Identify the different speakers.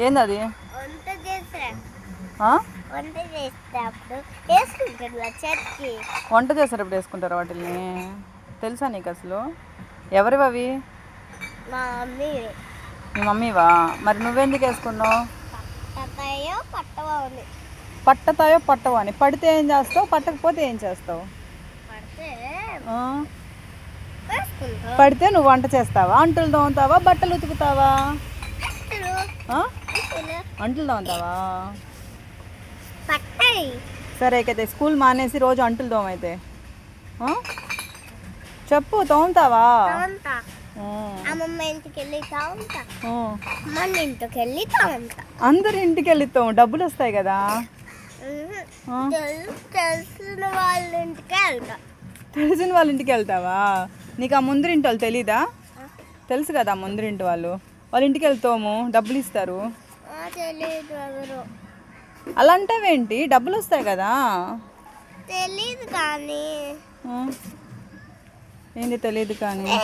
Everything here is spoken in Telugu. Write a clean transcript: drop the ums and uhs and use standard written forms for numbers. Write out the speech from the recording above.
Speaker 1: ఏంది
Speaker 2: వంట చేసే
Speaker 1: ఆ?
Speaker 2: వంట చేసేటప్పుడు వేసుకుంటారు చేతికి.
Speaker 1: వంట చేసేటప్పుడు వేసుకుంటారు వాటిని? తెలుసా నీకు అసలు? ఎవరివి అవి?
Speaker 2: మా మమ్మీ
Speaker 1: మీ మమ్మీవా? మరి నువ్వెందుకు వేసుకున్నావు?
Speaker 2: పట్టతాయో పట్టవో అని.
Speaker 1: పట్టతాయో పట్టవో అని. పడితే ఏం చేస్తావు? పట్టకపోతే ఏం చేస్తావు?
Speaker 2: పడితే
Speaker 1: ఆ?
Speaker 2: వేసుకుంటాం.
Speaker 1: పడితే నువ్వు వంట చేస్తావా? అంటులు తోముతావా? బట్టలు ఉతుకుతావా? ఆ? అంటులు తోముతావా?
Speaker 2: పట్టాయి
Speaker 1: సరే అయితే స్కూల్ మానేసి రోజు అంటులు తోమైతే చెప్పు, తోముతావా?
Speaker 2: తవంతా. అమ్మమ్మ ఇంటికి వెళ్ళి తవంతా, మన ఇంటికి వెళ్ళి తవంతా.
Speaker 1: అందరి ఇంటికి వెళ్ళి డబ్బులు వస్తాయి కదా.
Speaker 2: తెలిసిన వాళ్ళ ఇంటికి వెళ్తా.
Speaker 1: తెలిసిన వాళ్ళ ఇంటికి వెళ్తావా? నీకు ఆ ముందరింటి వాళ్ళు తెలీదా? తెలుసు కదా ముందరింటి వాళ్ళు. వాళ్ళ ఇంటికి వెళ్తాము, డబ్బులు ఇస్తారు.
Speaker 2: తెలీదు ఎవరు.
Speaker 1: అలా అంటావేంటి? డబ్బులు వస్తాయి కదా.
Speaker 2: తెలీదు కానీ.
Speaker 1: ఏంటి తెలియదు కానీ?